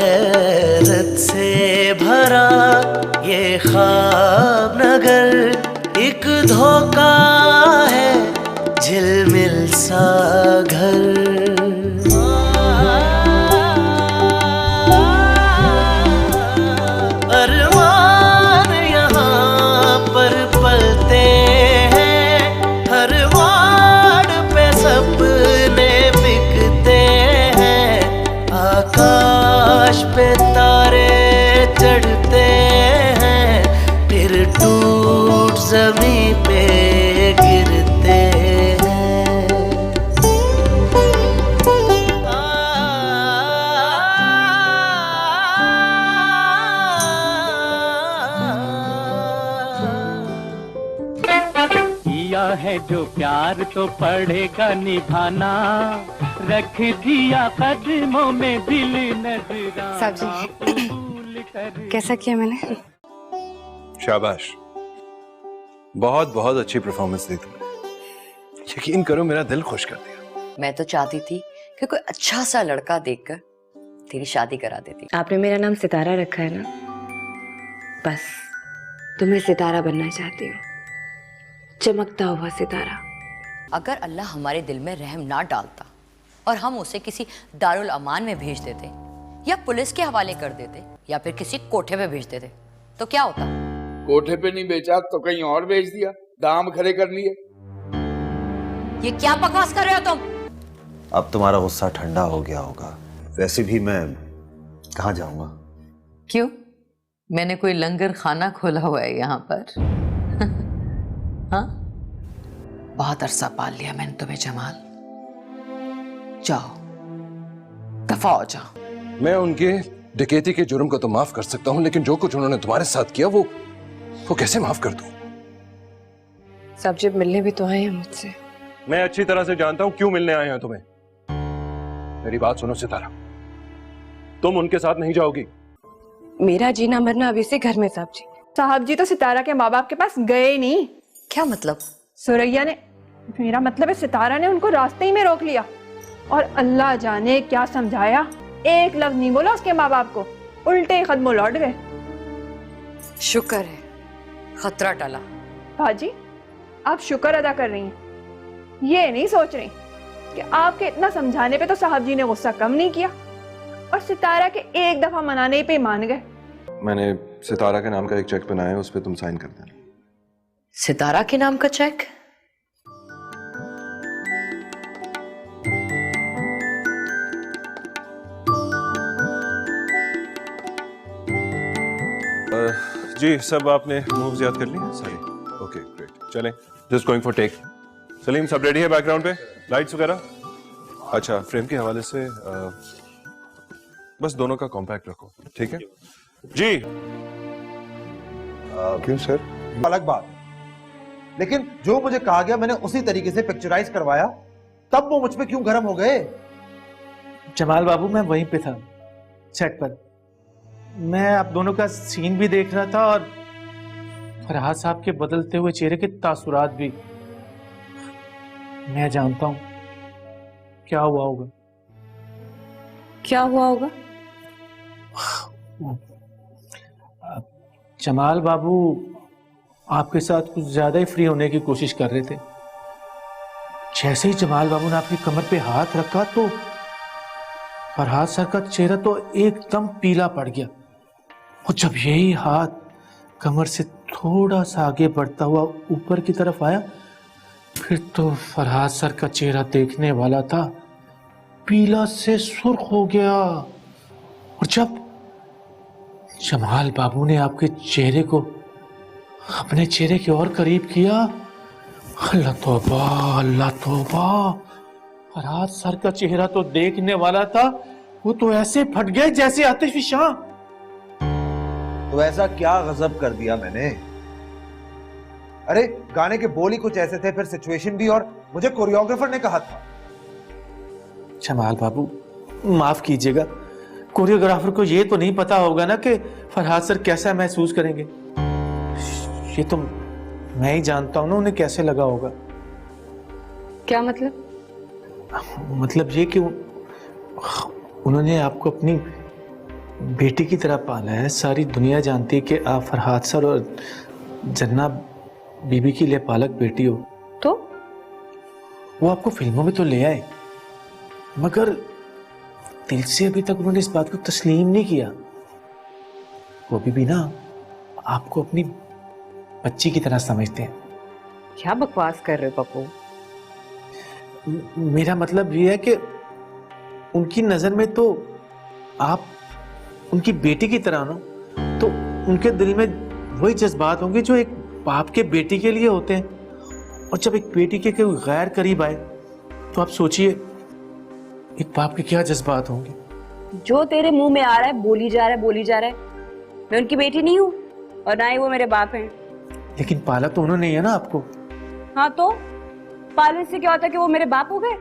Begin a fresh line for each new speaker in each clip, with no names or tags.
हैरत से भरा ये ख्वाब नगर एक धोखा है, झिलमिल सा घर। अरमान यहाँ पर पलते हैं, हर वार्ड पे सपने बिकते हैं। आकाश पे तारे चढ़ते हैं, फिर टूट ज़मीं पे गिरते हैं।
किया है जो प्यार तो पड़ेगा निभाना, रख दिया कदमों में दिल नजराना।
साहब कैसा किया मैंने?
शाबाश, बहुत बहुत अच्छी परफॉर्मेंस दी तुमने। यकीन करो मेरा दिल खुश कर दिया।
मैं तो चाहती थी कि कोई अच्छा सा लड़का देखकर तेरी शादी करा देती।
आपने मेरा नाम सितारा रखा है ना, बस तुम्हें सितारा बनना चाहती हूँ, चमकता हुआ सितारा।
अगर अल्लाह हमारे दिल में रहम ना डालता और हम उसे किसी दारुल अमान में भेज देते या पुलिस के हवाले कर देते या फिर किसी कोठे पे भेज देते तो क्या होता?
कोठे पे नहीं बेचा तो कहीं और बेच दिया, दाम खड़े कर लिए।
ये क्या बकवास कर रहे हो तुम?
अब तुम्हारा गुस्सा ठंडा हो गया होगा। वैसे भी मैं कहाँ जाऊंगा?
क्यों? मैंने कोई लंगर खाना खोला हुआ है यहाँ पर? हाँ, बहुत अरसा पाल लिया मैंने तुम्हें जमाल। जाओ, दफा हो जाओ।
मैं उनके डकैती के जुर्म को तो माफ कर सकता हूँ, लेकिन जो कुछ उन्होंने तुम्हारे साथ किया वो कैसे माफ कर दूं?
सब जब मिलने भी तो आए हैं मुझसे।
मैं अच्छी तरह से जानता हूँ क्यों मिलने आए हैं तुम्हें। मेरी बात सुनो सितारा, तुम उनके साथ नहीं जाओगी।
मेरा जीना मरना अब इसी घर में
साहब जी तो सितारा के माँ बाप के पास गए ही नहीं।
क्या मतलब?
सुरैया ने, मेरा मतलब है सितारा ने उनको रास्ते ही में रोक लिया और अल्लाह जाने क्या समझाया, एक लफ्ज नहीं बोला उसके माँ बाप को, उल्टे कदमों लौट गए।
शुक्र है खतरा टला।
भाजी आप शुक्र अदा कर रही हैं, ये नहीं सोच रही कि आपके इतना समझाने पे तो साहब जी ने गुस्सा कम नहीं किया और सितारा के एक दफा मनाने पे मान गए।
मैंने सितारा के नाम का एक चेक बनाया, उस पर तुम साइन कर देना।
सितारा के नाम का चेक?
जी सब आपने मूव्स याद कर ली सारी? ओके ग्रेट, चलें just going for take. Salim सब रेडी है बैकग्राउंड पे, लाइट्स वगैरह? अच्छा, फ्रेम के हवाले से बस दोनों का कॉम्पैक्ट रखो, ठीक है जी?
क्यों सर?
अलग बात, लेकिन जो मुझे कहा गया मैंने उसी तरीके से पिक्चराइज करवाया, तब वो मुझ पे क्यों गर्म हो गए?
जमाल बाबू मैं वहीं पे था सेट पर, मैं आप दोनों का सीन भी देख रहा था और फरहाद साहब के बदलते हुए चेहरे के तासुरात भी। मैं जानता हूं क्या हुआ होगा।
क्या हुआ होगा?
जमाल बाबू आपके साथ कुछ ज्यादा ही फ्री होने की कोशिश कर रहे थे। जैसे ही जमाल बाबू ने आपकी कमर पे हाथ रखा तो फरहाद सर का चेहरा तो एकदम पीला पड़ गया और जब यही हाथ कमर से थोड़ा सा आगे बढ़ता हुआ ऊपर की तरफ आया, फिर तो फरहाद सर का चेहरा देखने वाला था पीला से सुर्ख हो गया। और जब जमाल बाबू ने आपके चेहरे को अपने चेहरे के और करीब किया, अल्लाह तौबा, अल्लाह तौबा, फरहाद सर का चेहरा तो देखने वाला था, वो तो ऐसे फट गए जैसे आतिशफशां।
तो ऐसा क्या गजब कर दिया मैंने? अरे गाने के बोल ही कुछ ऐसे थे, फिर सिचुएशन भी, और मुझे कोरियोग्राफर ने कहा था।
जमाल बाबू माफ कीजिएगा, कोरियोग्राफर को ये तो नहीं पता होगा ना कि फरहाद सर कैसा महसूस करेंगे। ये तो मैं ही जानता हूं ना उन्हें कैसे लगा होगा।
क्या मतलब?
मतलब ये कि उन्होंने आपको अपनी बेटी की तरह पाला है। सारी दुनिया जानती है कि आप फरहाद सर और जन्ना बीबी की लिए पालक बेटी हो।
तो
वो आपको फिल्मों में तो ले आए, मगर दिल से अभी तक उन्होंने इस बात को तस्लीम नहीं किया। वो भी ना आपको अपनी बच्ची की तरह समझते हैं।
क्या बकवास कर रहे हो पप्पू?
मेरा मतलब ये है कि उनकी नजर में तो आप उनकी बेटी की तरह ना, तो उनके दिल में वही जज्बात होंगे जो एक बाप के बेटी के लिए होते हैं। और जब एक बेटी के कोई गैर करीब आए तो आप सोचिए एक बाप के क्या जज्बात होंगे।
जो तेरे मुंह में आ रहा है बोली जा रहा है, बोली जा रहा है। मैं उनकी बेटी नहीं हूँ और ना ही वो मेरे बाप हैं।
लेकिन पाला तो उन्होंने ही है ना आपको।
हाँ तो पालने से क्या होता है कि वो मेरे बाप हो गए?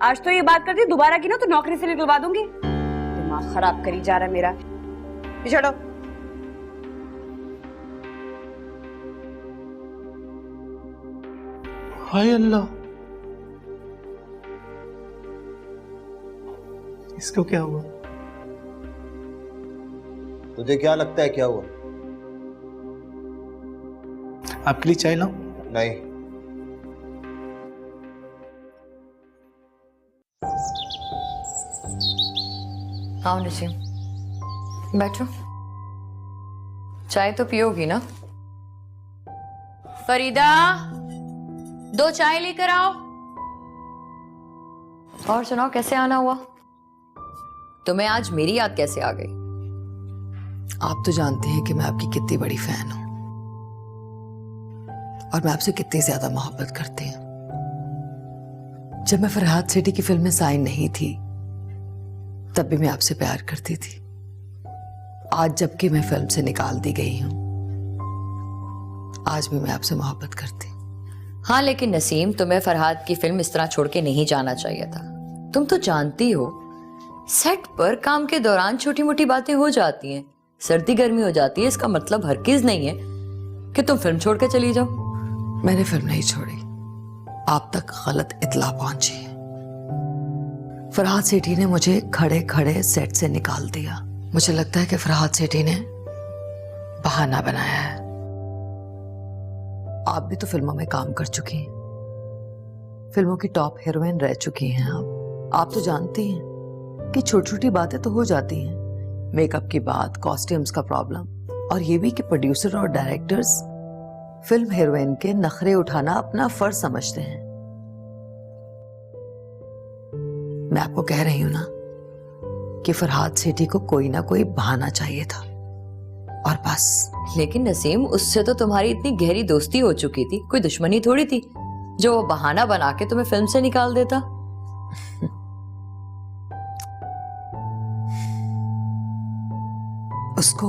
आज तो ये बात करती, दोबारा की ना तो नौकरी से निकलवा दूंगी। दिमाग खराब करी जा रहा है मेरा। ये छोड़ो।
हाय अल्लाह, इसको क्या हुआ?
तुझे क्या लगता है क्या हुआ?
आपके लिए चाय लाऊं?
नहीं।
आओ नसीम, बैठो। चाय तो पियोगी ना? फरीदा, 2 चाय लेकर आओ। और सुनाओ, कैसे आना हुआ? तुम्हें आज मेरी याद कैसे आ गई?
आप तो जानते हैं कि मैं आपकी कितनी बड़ी फैन हूं और मैं आपसे कितनी ज्यादा मोहब्बत करती हूँ। जब मैं फरहाद सिटी की फिल्म में साइन नहीं थी तब भी मैं आपसे प्यार करती थी। आज जबकि मैं फिल्म से निकाल दी गई हूं, आज भी मैं आपसे मोहब्बत करती हूँ।
हाँ, लेकिन नसीम, तुम्हें फरहाद की फिल्म इस तरह छोड़ के नहीं जाना चाहिए था। तुम तो जानती हो सेट पर काम के दौरान छोटी मोटी बातें हो जाती हैं, सर्दी गर्मी हो जाती है। इसका मतलब हरगिज नहीं है कि तुम फिल्म छोड़ के चली जाओ।
मैंने फिल्म नहीं छोड़ी, आप तक गलत इत्तला पहुंची है। फरहाद सेठी ने मुझे खड़े खड़े सेट से निकाल दिया। मुझे लगता है कि फरहाद सेठी ने बहाना बनाया है। आप भी तो फिल्मों में काम कर चुकी हैं, फिल्मों की टॉप हीरोइन रह चुकी हैं आप तो जानती हैं कि छोटी छोटी बातें तो हो जाती हैं, मेकअप की बात, कॉस्ट्यूम्स का प्रॉब्लम, और ये भी कि प्रोड्यूसर और डायरेक्टर्स फिल्म हीरोइन के नखरे उठाना अपना फर्ज समझते हैं। मैं आपको कह रही हूं ना कि फरहाद सेठी को कोई ना कोई बहाना चाहिए था और बस।
लेकिन नसीम, उससे तो तुम्हारी इतनी गहरी दोस्ती हो चुकी थी, कोई दुश्मनी थोड़ी थी जो वो बहाना बना के तुम्हें फिल्म से निकाल देता।
उसको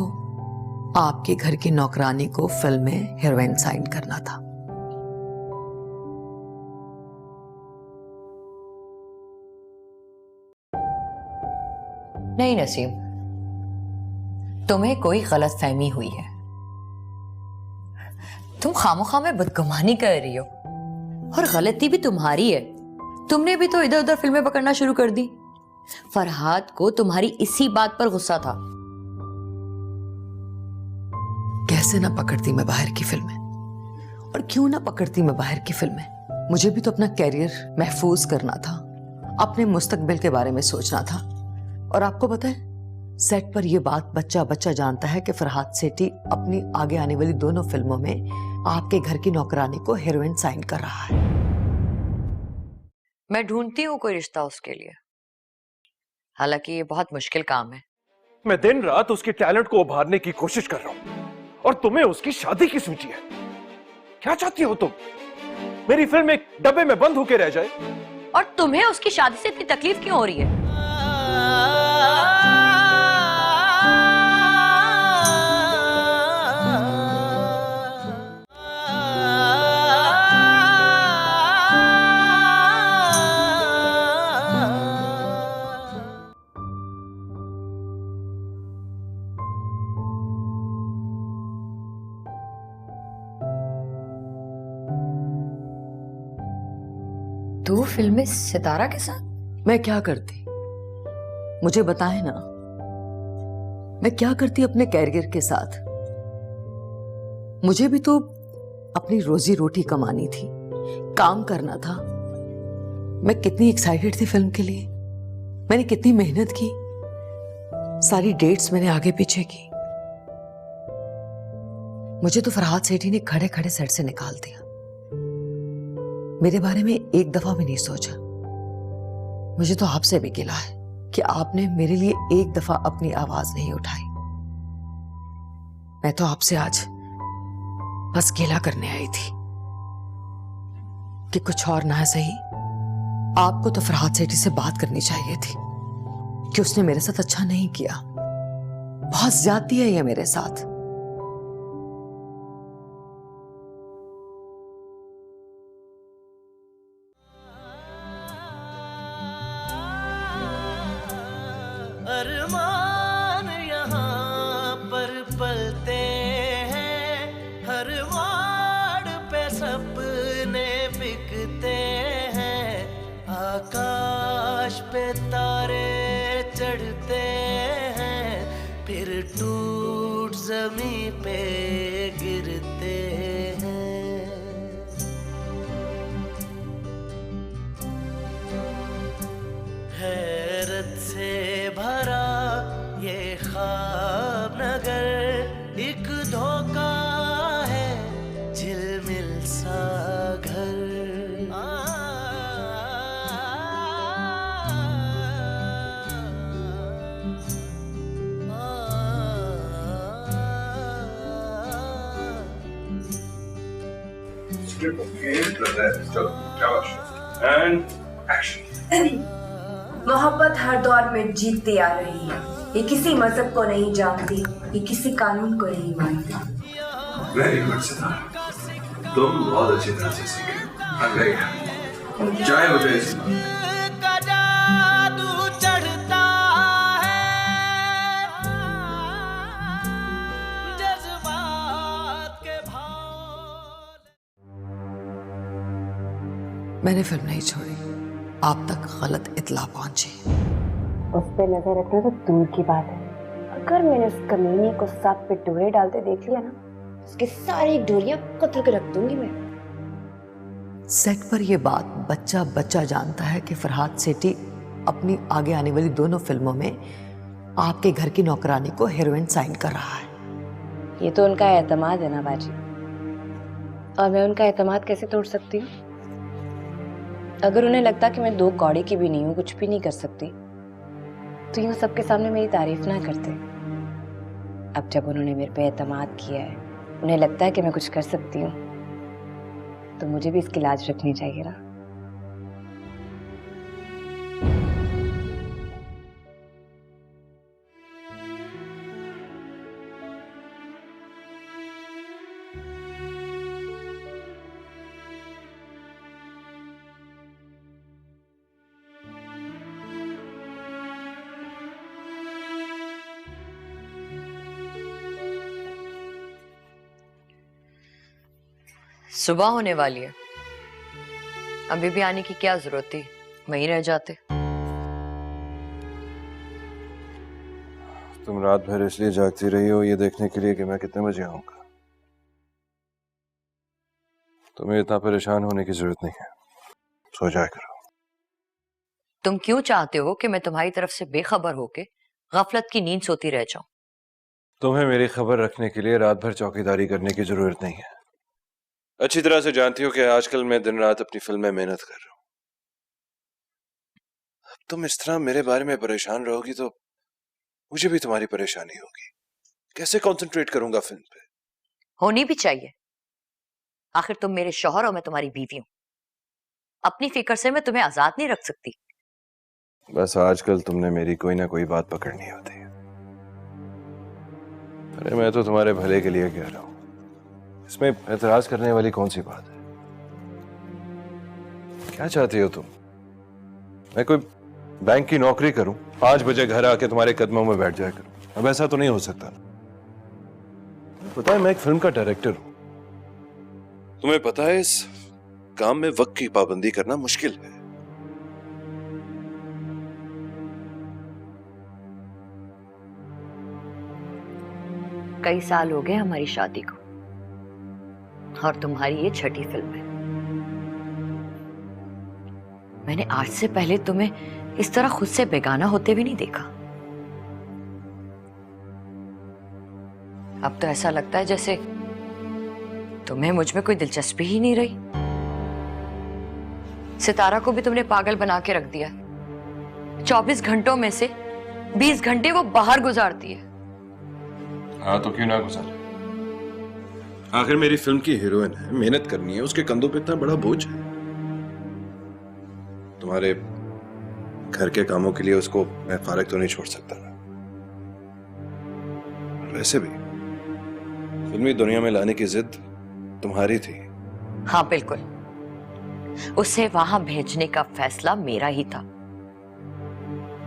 आपके घर की नौकरानी को फिल्म में हीरोइन साइन करना था।
नहीं नसीम, तुम्हें कोई गलत फहमी हुई है। तुम खामोखा में बदगुमानी कर रही हो और गलती भी तुम्हारी है। तुमने भी तो इधर उधर फिल्में पकड़ना शुरू कर दी। फरहाद को तुम्हारी इसी बात पर गुस्सा था।
कैसे ना पकड़ती मैं बाहर की फिल्में, और क्यों ना पकड़ती मैं बाहर की फिल्में। मुझे भी तो अपना कैरियर महफूज करना था, अपने मुस्तकबिल के बारे में सोचना था। और आपको पता है, सेट पर यह बात बच्चा बच्चा जानता है कि फरहाद सेठी अपनी आगे आने वाली दोनों फिल्मों में आपके घर की नौकरानी को हीरोइन साइन कर रहा है।
मैं ढूंढती हूँ कोई रिश्ता उसके लिए, हालांकि ये बहुत मुश्किल काम है।
मैं दिन रात उसके टैलेंट को उभारने की कोशिश कर रहा हूं और तुम्हें उसकी शादी की सूची है। क्या चाहती हो तुम? मेरी फिल्म एक डब्बे में बंद होकर रह जाए?
और तुम्हें उसकी शादी से इतनी तकलीफ क्यों हो रही है? दो फिल्में सितारा के साथ?
मैं क्या करती, मुझे बताएं ना। मैं क्या करती अपने कैरियर के साथ? मुझे भी तो अपनी रोजी रोटी कमानी थी, काम करना था। मैं कितनी एक्साइटेड थी फिल्म के लिए, मैंने कितनी मेहनत की, सारी डेट्स मैंने आगे पीछे की। मुझे तो फरहाद सेठी ने खड़े खड़े सेट से निकाल दिया। मेरे बारे में एक दफा भी नहीं सोचा। मुझे तो आपसे भी गिला है कि आपने मेरे लिए एक दफा अपनी आवाज नहीं उठाई। मैं तो आपसे आज बस गिला करने आई थी कि कुछ और ना सही, आपको तो फरहाद सेठी से बात करनी चाहिए थी कि उसने मेरे साथ अच्छा नहीं किया। बहुत ज्यादती है ये मेरे साथ।
अरमान यहाँ पर पलते हैं, हर वार्ड पे सपने बिकते हैं, आकाश पे तारे चढ़ते हैं, फिर टूट जमी पे गिरते हैं। हैरत से भरा ये ख्वाब नगर एक धोखा है, झिलमिल सा घर।
मोहब्बत हर दौर में जीतती आ रही है। ये किसी मजहब को नहीं जानती, ये किसी कानून को नहीं मानती।
वेरी गुड सितारा, तुम बहुत अच्छी तरह से सीखे। चाय हो जाए
का जादू चढ़ता है, जज्बात के भाव।
मैंने फिल्म नहीं छोड़ी, आप तक गलत इत्ला पहुंची।
उस पे नजर रखना तो दूर की बात है। अगर मैंने उस कमीनी को सांप पे डोरे डालते देख लिया ना, उसकी सारी डोरियां कुतर के रख दूंगी मैं।
सेट पर यह बात बच्चा बच्चा जानता है कि फरहाद सेठी अपनी आगे आने वाली दोनों फिल्मों में आपके घर की नौकरानी को हीरोइन साइन कर रहा है।
ये तो उनका एतमाद है ना बाजी, और मैं उनका एतमाद कैसे तोड़ सकती हूँ? अगर उन्हें लगता कि मैं दो कौड़ी की भी नहीं हूँ, कुछ भी नहीं कर सकती, तो यूं सबके सामने मेरी तारीफ ना करते। अब जब उन्होंने मेरे पे एतमाद किया है, उन्हें लगता है कि मैं कुछ कर सकती हूँ, तो मुझे भी इसकी लाज रखनी चाहिए ना।
सुबह होने वाली है, अभी भी आने की क्या जरूरत थी, वहीं रह जाते।
तुम रात भर इसलिए जागती रही हो ये देखने के लिए कि मैं कितने बजे आऊंगा। तुम्हें इतना परेशान होने की जरूरत नहीं है, सो जाया करो।
तुम क्यों चाहते हो कि मैं तुम्हारी तरफ से बेखबर होके गफलत की नींद सोती रह जाऊं?
तुम्हें मेरी खबर रखने के लिए रात भर चौकीदारी करने की जरूरत नहीं है। अच्छी तरह से जानती हो कि आजकल मैं दिन रात अपनी फिल्म में मेहनत कर रहा हूं। अब तुम इस तरह मेरे बारे में परेशान रहोगी तो मुझे भी तुम्हारी परेशानी होगी। कैसे कंसंट्रेट करूंगा फिल्म पे?
होनी भी चाहिए, आखिर तुम मेरे शौहर और मैं तुम्हारी बीवी हूं। अपनी फिक्र से मैं तुम्हें आजाद नहीं रख सकती।
बस आजकल तुमने मेरी कोई ना कोई बात पकड़नी होती है। अरे मैं तो तुम्हारे भले के लिए कह रहा हूं, इसमें एतराज करने वाली कौन सी बात है? क्या चाहती हो तुम? मैं कोई बैंक की नौकरी करूं, 5 बजे घर आके तुम्हारे कदमों में बैठ जाया करूं? अब ऐसा तो नहीं हो सकता ना। पता है मैं एक फिल्म का डायरेक्टर हूं। तुम्हें पता है इस काम में वक्त की पाबंदी करना मुश्किल है।
कई साल हो गए हमारी शादी को, और तुम्हारी ये छठी फिल्म है। मैंने आज से पहले तुम्हें इस तरह खुद से बेगाना होते भी नहीं देखा। अब तो ऐसा लगता है जैसे तुम्हें मुझ में कोई दिलचस्पी ही नहीं रही। सितारा को भी तुमने पागल बना के रख दिया। 24 घंटों में से 20 घंटे वो बाहर गुजारती है।
हाँ तो क्यों ना गुजारे, आखिर मेरी फिल्म की हीरोइन है, मेहनत करनी है, उसके कंधों पे इतना बड़ा बोझ है। तुम्हारे घर के कामों के लिए उसको मैं फारिग तो नहीं छोड़ सकता ना। वैसे भी फिल्मी दुनिया में लाने की जिद तुम्हारी थी।
हाँ बिल्कुल, उसे वहां भेजने का फैसला मेरा ही था,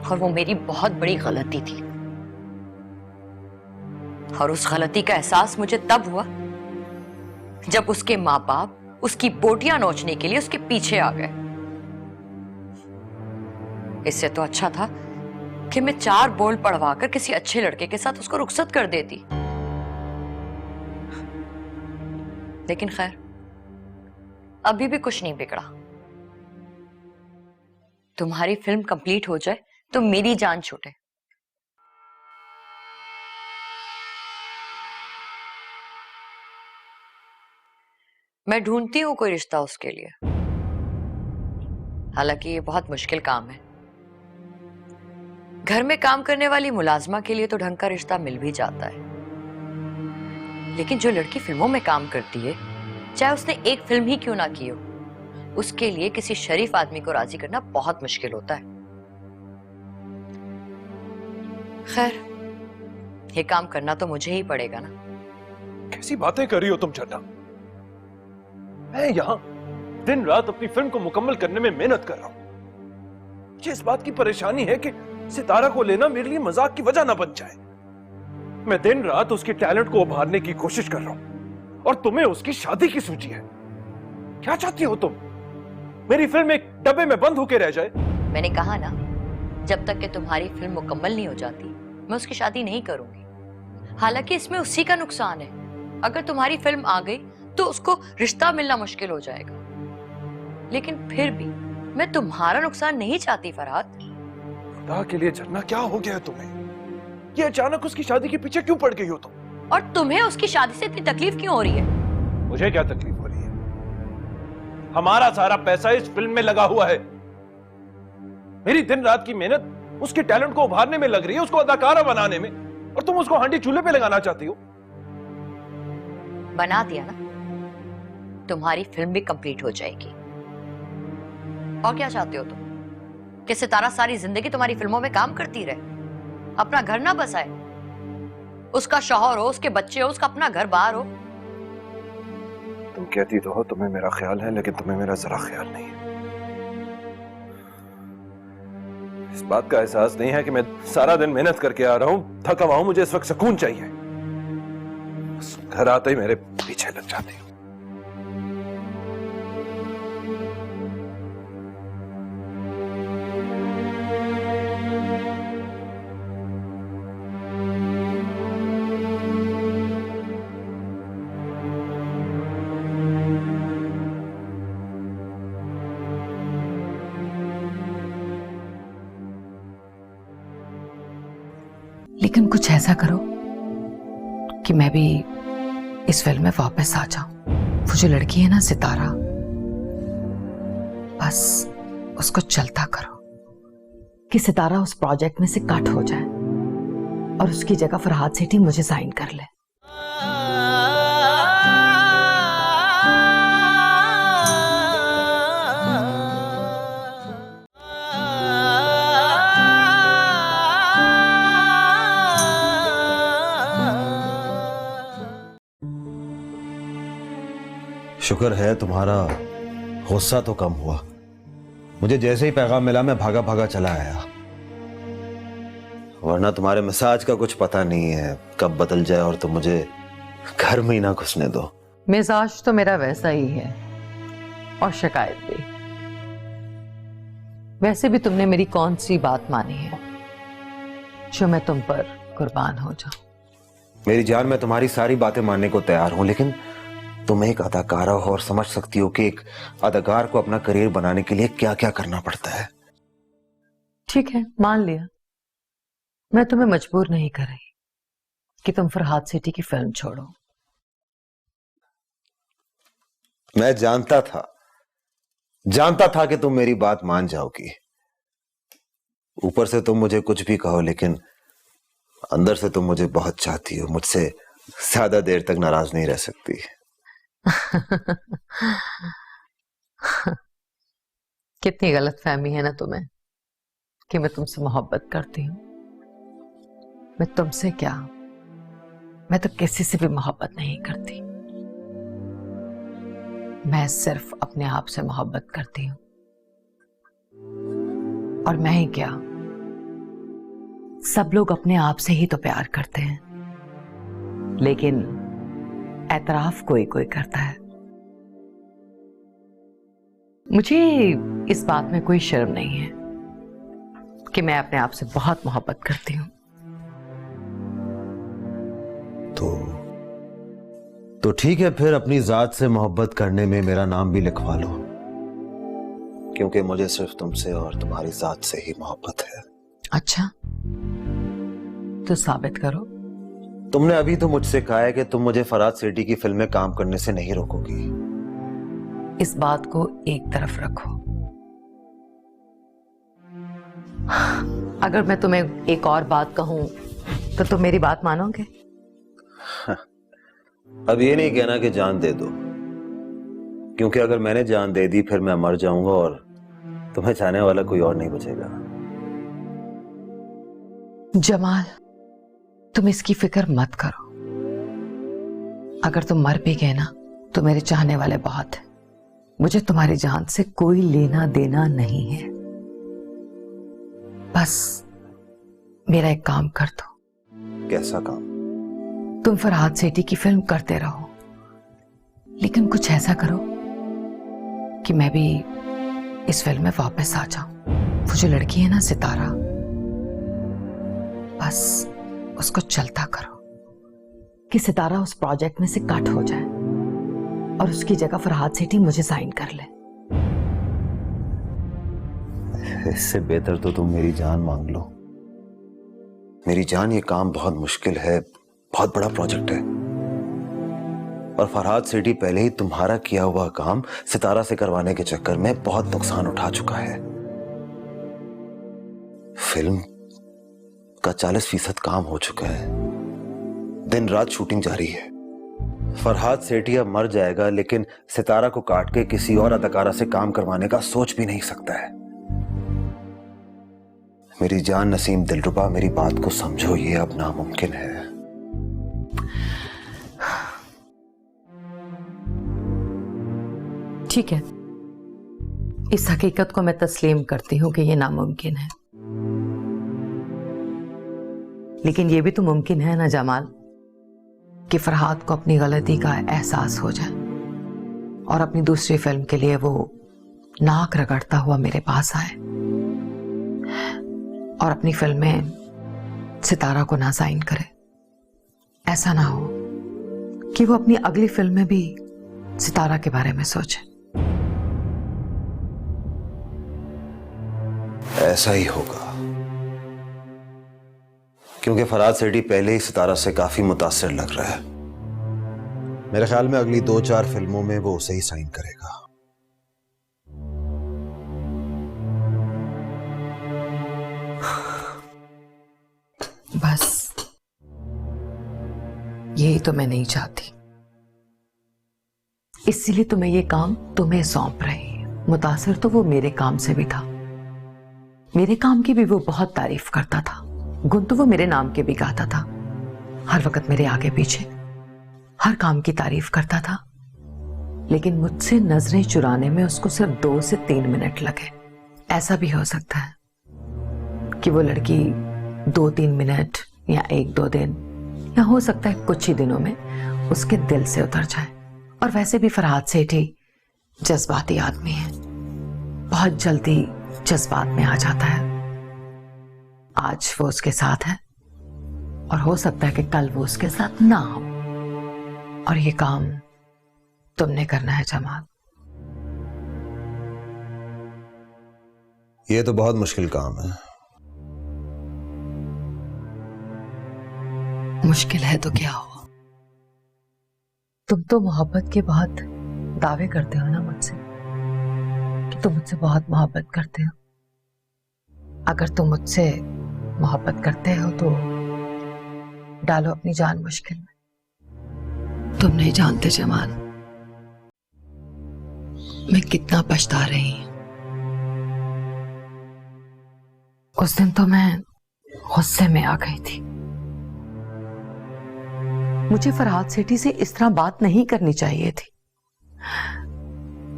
और वो मेरी बहुत बड़ी गलती थी। और उस गलती का एहसास मुझे तब हुआ जब उसके माँ बाप उसकी बोटियां नोचने के लिए उसके पीछे आ गए। इससे तो अच्छा था कि मैं 4 बोल पढ़वाकर किसी अच्छे लड़के के साथ उसको रुखसत कर देती। लेकिन खैर, अभी भी कुछ नहीं बिगड़ा। तुम्हारी फिल्म कंप्लीट हो जाए तो मेरी जान छूटे। मैं ढूंढती हूं कोई रिश्ता उसके लिए। हालांकि ये बहुत मुश्किल काम है। घर में काम करने वाली मुलाजमा के लिए तो ढंग का रिश्ता मिल भी जाता है, लेकिन जो लड़की फिल्मों में काम करती है, चाहे उसने एक फिल्म ही क्यों ना की हो, उसके लिए किसी शरीफ आदमी को राजी करना बहुत मुश्किल होता है। खैर, ये काम करना तो मुझे ही पड़ेगा ना।
कैसी बातें कर रही हो तुम चड्ढा? मैं यहां दिन रात अपनी फिल्म को मुकम्मल करने में मेहनत कर रहा हूं। मुझे इस बात की परेशानी है कि सितारा को लेना मेरे लिए मजाक की वजह ना बन जाए। मैं दिन रात उसके टैलेंट को उभारने की कोशिश कर रहा हूं, और तुम्हें उसकी शादी की सूची है। क्या चाहती हो तुम? मेरी फिल्म एक डब्बे में बंद होकर रह जाए?
मैंने कहा ना, जब तक कि तुम्हारी फिल्म मुकम्मल नहीं हो जाती, मैं उसकी शादी नहीं करूंगी। हालांकि इसमें उसी का नुकसान है। अगर तुम्हारी फिल्म आ गई तो उसको रिश्ता मिलना मुश्किल हो जाएगा। लेकिन फिर भी मैं तुम्हारा नुकसान नहीं चाहती फरहाद।
खुदा के लिए झरना, क्या हो गया है तुम्हें? ये अचानक उसकी शादी के पीछे क्यों पड़ गई हो तुम?
और तुम्हें उसकी शादी से इतनी तकलीफ क्यों हो रही है?
मुझे क्या तकलीफ हो रही है? हमारा सारा पैसा इस फिल्म में लगा हुआ है। मेरी दिन रात की मेहनत उसके टैलेंट को उभारने में लग रही है, उसको अदाकारा बनाने में, और तुम उसको हांडी चूल्हे पे लगाना चाहती हो।
बना दिया ना, तुम्हारी फिल्म भी कंप्लीट हो जाएगी। और क्या चाहते हो तुम? कि सितारा सारी जिंदगी तुम्हारी फिल्मों में काम करती रहे, अपना घर ना बसाए? उसका शौहर हो, उसके बच्चे हो, उसका अपना घर बार हो।
तुम कहती तो हो तुम्हें मेरा ख्याल है, लेकिन तुम्हें मेरा जरा ख्याल नहीं है। इस बात का एहसास नहीं है कि मैं सारा दिन मेहनत करके आ रहा हूं, थका हुआ हूं, मुझे इस वक्त सुकून चाहिए। बस घर आते ही मेरे पीछे लग जाती हो।
लेकिन कुछ ऐसा करो कि मैं भी इस फिल्म में वापस आ जाऊं। वो जो लड़की है ना सितारा, बस उसको चलता करो कि सितारा उस प्रोजेक्ट में से कट हो जाए और उसकी जगह फरहाद सेठी मुझे साइन कर ले।
शुक्र है तुम्हारा गुस्सा तो कम हुआ। मुझे जैसे ही पैगाम मिला मैं भागा भागा चला आया, वरना तुम्हारे मिजाज का कुछ पता नहीं है, कब बदल जाए और तुम मुझे घर में ही ना घुसने दो।
मिजाज तो मेरा वैसा ही है, और शिकायत भी। वैसे भी तुमने मेरी कौन सी बात मानी है जो मैं तुम पर कुर्बान हो जाऊं?
मेरी जान, मैं तुम्हारी सारी बातें मानने को तैयार हूं, लेकिन तुम एक अदाकारा हो और समझ सकती हो कि एक अदाकार को अपना करियर बनाने के लिए क्या क्या करना पड़ता है।
ठीक है, मान लिया। मैं तुम्हें मजबूर नहीं कर रही कि तुम फरहाद सेठी की फिल्म छोड़ो।
मैं जानता था कि तुम मेरी बात मान जाओगी। ऊपर से तुम मुझे कुछ भी कहो, लेकिन अंदर से तुम मुझे बहुत चाहती हो। मुझसे ज्यादा देर तक नाराज नहीं रह सकती।
कितनी गलत फहमी है ना तुम्हें कि मैं तुमसे मोहब्बत करती हूँ। मैं तुमसे क्या, मैं तो किसी से भी मोहब्बत नहीं करती। मैं सिर्फ अपने आप से मोहब्बत करती हूँ। और मैं ही क्या, सब लोग अपने आप से ही तो प्यार करते हैं, लेकिन एतराफ कोई कोई करता है। मुझे इस बात में कोई शर्म नहीं है कि मैं अपने आप से बहुत मोहब्बत करती हूँ।
तो ठीक है, फिर अपनी जात से मोहब्बत करने में मेरा नाम भी लिखवा लो, क्योंकि मुझे सिर्फ तुमसे और तुम्हारी जात से ही मोहब्बत है।
अच्छा, तो साबित करो।
तुमने अभी तो मुझसे कहा है कि तुम मुझे फरहाद सेठी की फिल्म में काम करने से नहीं रोकोगी।
इस बात को एक तरफ रखो। अगर मैं तुम्हें एक और बात कहूं तो तुम मेरी बात मानोगे?
अब ये नहीं कहना कि जान दे दो, क्योंकि अगर मैंने जान दे दी फिर मैं मर जाऊंगा और तुम्हें चाहने वाला कोई और नहीं बचेगा।
जमाल, तुम इसकी फिक्र मत करो। अगर तुम मर भी गए ना तो मेरे चाहने वाले बहुत हैं। मुझे तुम्हारी जान से कोई लेना देना नहीं है। बस मेरा एक काम कर दो।
कैसा काम?
तुम फरहाद सेठी की फिल्म करते रहो, लेकिन कुछ ऐसा करो कि मैं भी इस फिल्म में वापस आ जाऊं। वो जो लड़की है ना सितारा, बस उसको चलता करो कि सितारा उस प्रोजेक्ट में से कट हो जाए और उसकी जगह फरहाद सेठी मुझे साइन कर ले।
इससे बेहतर तो तुम मेरी जान मांग लो। मेरी जान, ये काम बहुत मुश्किल है, बहुत बड़ा प्रोजेक्ट है, और फरहाद सेठी पहले ही तुम्हारा किया हुआ काम सितारा से करवाने के चक्कर में बहुत नुकसान उठा चुका है। फिल्म का 40% काम हो चुका है, दिन रात शूटिंग जारी है। फरहाद सेठी अब मर जाएगा, लेकिन सितारा को काट के किसी और अदाकारा से काम करवाने का सोच भी नहीं सकता है। मेरी जान नसीम दिलरुबा, मेरी बात को समझो, ये अब नामुमकिन है।
ठीक है, इस हकीकत को मैं तस्लीम करती हूं कि ये नामुमकिन है, लेकिन ये भी तो मुमकिन है ना जमाल कि फरहाद को अपनी गलती का एहसास हो जाए और अपनी दूसरी फिल्म के लिए वो नाक रगड़ता हुआ मेरे पास आए और अपनी फिल्म में सितारा को ना साइन करे। ऐसा ना हो कि वो अपनी अगली फिल्म में भी सितारा के बारे में सोचे।
ऐसा ही होगा, क्योंकि फरहाद सेठी पहले ही सितारा से काफी मुतासिर लग रहा है। मेरे ख्याल में अगली 2-4 फिल्मों में वो उसे ही साइन करेगा।
बस यही तो मैं नहीं चाहती, इसीलिए तो मैं ये काम तुम्हें सौंप रही हूं। मुतासिर तो वो मेरे काम से भी था, मेरे काम की भी वो बहुत तारीफ करता था, गुन तो वो मेरे नाम के भी गाता था, हर वक्त मेरे आगे पीछे हर काम की तारीफ करता था, लेकिन मुझसे नजरें चुराने में उसको सिर्फ 2 से 3 मिनट लगे। ऐसा भी हो सकता है कि वो लड़की 2-3 मिनट या 1-2 दिन या हो सकता है कुछ ही दिनों में उसके दिल से उतर जाए। और वैसे भी फरहाद सेठी जज्बाती आदमी है, बहुत जल्दी जज्बात में आ जाता है। आज वो उसके साथ है और हो सकता है कि कल वो उसके साथ ना हो, और ये काम तुमने करना है जमाल।
ये तो बहुत मुश्किल काम है।
मुश्किल है तो क्या हुआ? तुम तो मोहब्बत के बहुत दावे करते हो ना मुझसे कि तुम मुझसे बहुत मोहब्बत करते हो। अगर तुम मुझसे मोहब्बत करते हो तो डालो अपनी जान मुश्किल में। तुम नहीं जानते जमाल, मैं कितना पछता रही हूं। उस दिन तो मैं गुस्से में आ गई थी। मुझे फरहाद सेठी से इस तरह बात नहीं करनी चाहिए थी।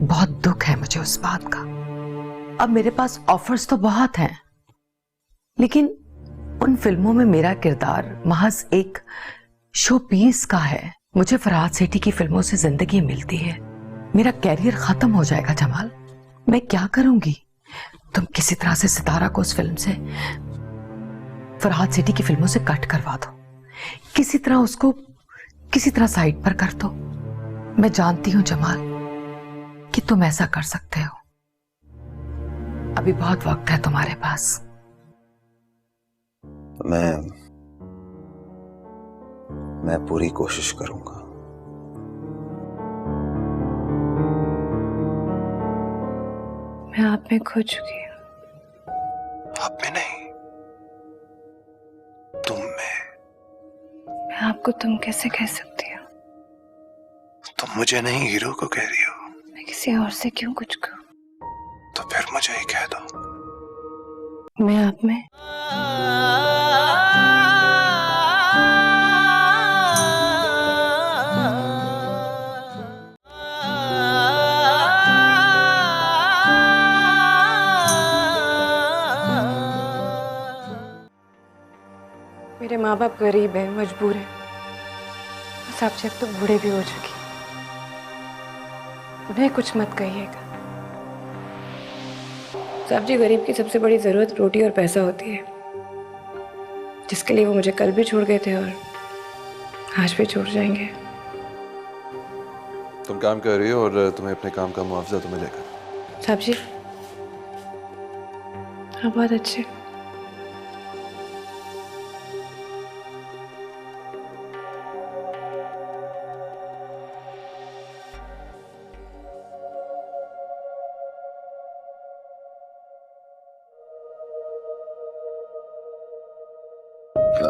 बहुत दुख है मुझे उस बात का। अब मेरे पास ऑफर्स तो बहुत हैं, लेकिन उन फिल्मों में मेरा किरदार महज एक शो पीस का है। मुझे फरहाद सेठी की फिल्मों से जिंदगी मिलती है। मेरा कैरियर खत्म हो जाएगा जमाल। मैं क्या करूंगी? तुम किसी तरह से सितारा को उस फिल्म से, फरहाद सेठी की फिल्मों से कट करवा दो। किसी तरह उसको किसी तरह साइड पर कर दो। मैं जानती हूं जमाल कि तुम ऐसा कर सकते हो। अभी बहुत वक्त है तुम्हारे पास।
मैं पूरी कोशिश करूंगा।
मैं आप में खो चुकी हूँ।
आप में नहीं, तुम में।
मैं आपको तुम कैसे कह सकती हूँ?
तुम मुझे नहीं, हीरो को कह रही हो।
मैं किसी और से क्यों कुछ कहूँ?
तो फिर मुझे ही कह दो।
मैं आप में मेरे माँ बाप गरीब हैं, मजबूर हैं। साहब जी अब तो बूढ़े भी हो चुके, उन्हें कुछ मत कहिएगा। साहब जी, गरीब की सबसे बड़ी जरूरत रोटी और पैसा होती है, जिसके लिए वो मुझे कल भी छोड़ गए थे और आज भी छोड़ जाएंगे।
तुम काम कर रही हो और तुम्हें अपने काम का मुआवजा तो मिलेगा।
साहब जी हाँ, बहुत अच्छे।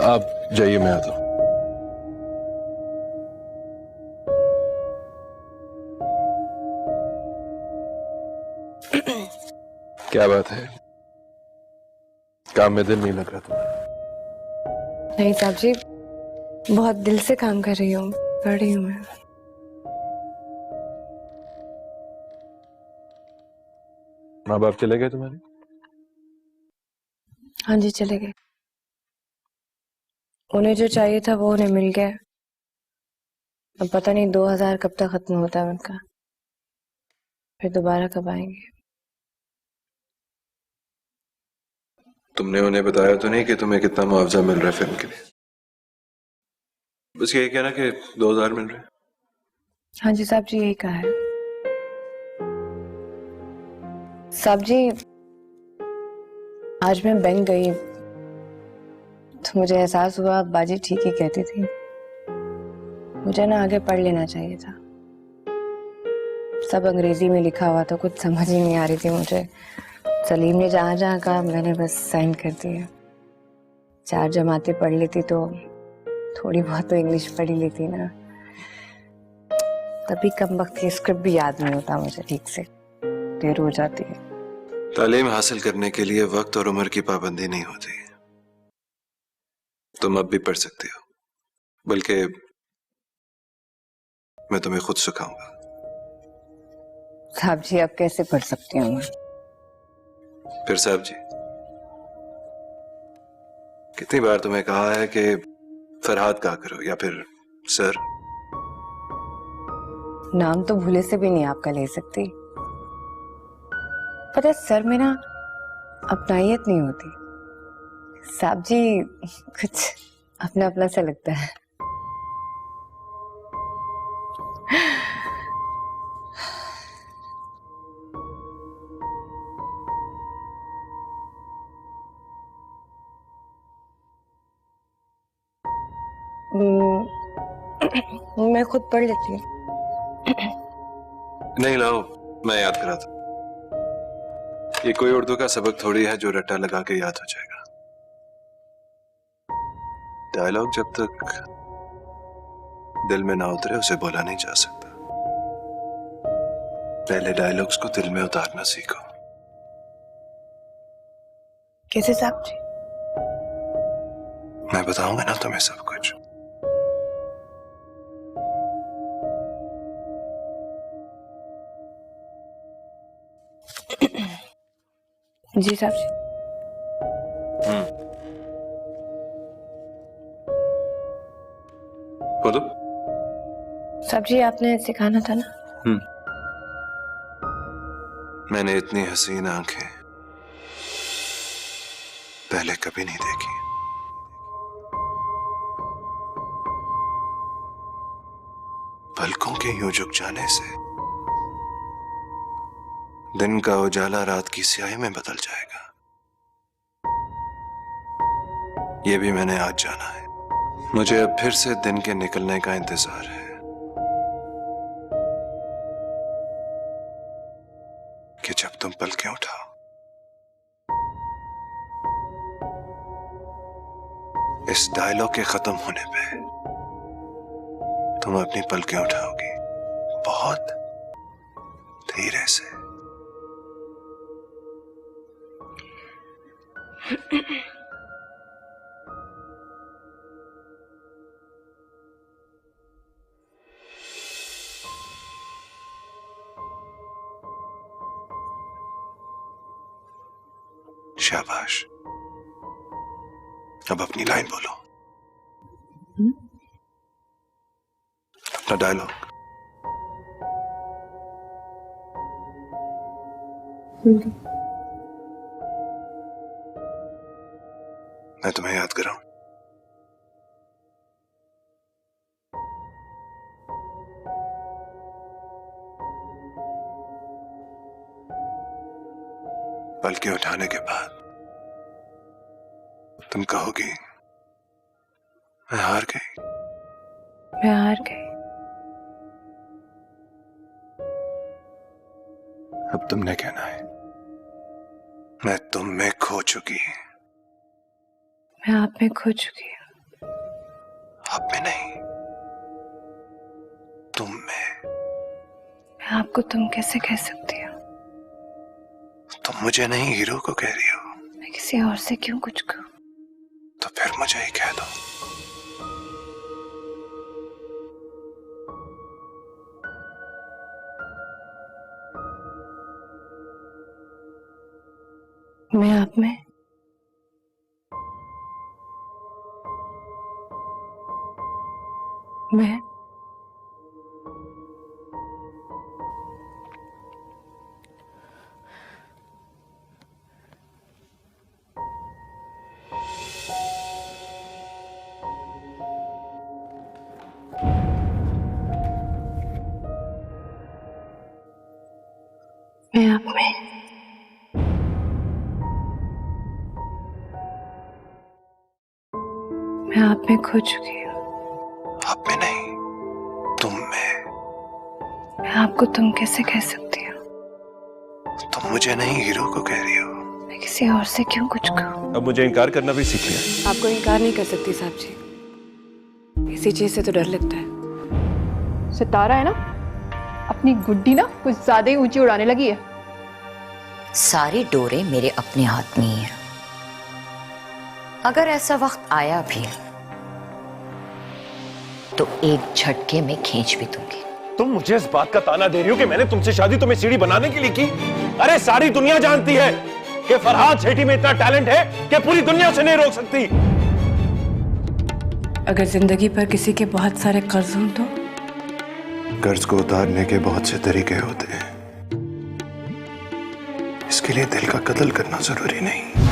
आप जाइए, मैं आता हूं। क्या बात है, काम में दिल नहीं लग रहा तुम्हारा?
नहीं साहब जी, बहुत दिल से काम कर रही हूँ, पढ़ रही हूँ मैं।
माँ बाप चले गए तुम्हारे?
हाँ जी, चले गए। उन्हें जो चाहिए था वो उन्हें मिल गया। अब पता नहीं 2000 कब तक खत्म होता है उनका, फिर दोबारा कब आएंगे।
तुमने उन्हें बताया तो नहीं कि तुम्हें कितना मुआवजा मिल रहा है फिल्म के लिए? बस यही कहना कि 2000 मिल रहे हैं।
हाँ जी साहब जी, यही कहा है। साहब जी, आज मैं बैंक गई तो मुझे एहसास हुआ बाजी ठीक ही कहती थी। मुझे ना आगे पढ़ लेना चाहिए था। सब अंग्रेजी में लिखा हुआ था, कुछ समझ ही नहीं आ रही थी मुझे। सलीम ने जहां जहां कहा मैंने बस साइन कर दिया। 4 जमातें पढ़ लेती तो थोड़ी बहुत तो इंग्लिश पढ़ ही लेती ना। तभी कम वक्त की स्क्रिप्ट भी याद नहीं होता मुझे ठीक से, देर हो जाती है।
तालीम हासिल करने के लिए वक्त और उम्र की पाबंदी नहीं होती। तुम अब भी पढ़ सकते हो, बल्कि मैं तुम्हें खुद सिखाऊंगा।
साहब जी, अब कैसे पढ़ सकती हूँ मैं?
फिर साहब जी, कितनी बार तुम्हें कहा है कि फरहाद कहा करो या फिर सर?
नाम तो भूले से भी नहीं आपका ले सकती। पता है सर में ना अपनाइयत नहीं होती। साहब जी कुछ अपना अपना सा लगता है। मैं खुद पढ़ लेती हूँ।
नहीं लाओ, मैं याद करा था। ये कोई उर्दू का सबक थोड़ी है जो रट्टा लगा के याद हो जाएगा। डायलॉग जब तक दिल में ना उतरे उसे बोला नहीं जा सकता। पहले डायलॉग्स को दिल में उतारना सीखो।
कैसे साहब जी?
मैं बताऊंगा ना तुम्हें सब कुछ।
जी साहब जी।
बोलो।
साहब जी आपने सिखाना था ना।
मैंने इतनी हसीन आंखें पहले कभी नहीं देखी। पलकों के यूं झुक जाने से दिन का उजाला रात की स्याही में बदल जाएगा। ये भी मैंने आज जाना है। मुझे अब फिर से दिन के निकलने का इंतजार है कि जब तुम पलकें उठाओ इस डायलॉग के खत्म होने पे तुम अपनी पलकें उठाओगी बहुत धीरे से। शाबाश। अब अपनी लाइन बोलो। अपना डायलॉग। मैं तुम्हें याद कराऊं? पलकें उठाने के बाद तुम कहोगी मैं हार गई।
मैं हार गई।
अब तुमने कहना है मैं तुम में खो चुकी।
मैं आप में खो चुकी हूँ।
आप में नहीं, तुम में।
मैं आपको तुम कैसे कह सकती हूँ?
तुम मुझे नहीं हीरो को कह रही हो।
मैं किसी और से क्यों कुछ कहूँ?
तो फिर मुझे ही कह दो।
मैं आप में मैं आप में मैं आप में खो चुकी हूँ।
आप में नहीं, तुम में।
मैं आपको तुम कैसे कह सकती हूँ?
तुम मुझे नहीं हीरो को कह रही हो।
मैं किसी और से क्यों कुछ कहूँ?
अब मुझे इनकार करना भी सीख लिया।
आपको इनकार नहीं कर सकती साहब जी। इसी चीज से तो डर लगता है।
सितारा है ना, अपनी गुड्डी ना कुछ ज्यादा ही ऊंची उड़ाने लगी है।
सारी डोरे मेरे अपने हाथ में ही है। अगर ऐसा वक्त आया भी तो एक झटके में खींच भी दूंगी।
तुम मुझे इस बात का ताना दे रही हो कि मैंने तुमसे शादी तुम्हें सीढ़ी बनाने के लिए की? अरे सारी दुनिया जानती है कि फरहाद सेठी में इतना टैलेंट है कि पूरी दुनिया उसे नहीं रोक सकती।
अगर जिंदगी पर किसी के बहुत सारे कर्ज हों तो?
कर्ज को उतारने के बहुत से तरीके होते हैं। इसके लिए दिल का कत्ल करना जरूरी नहीं।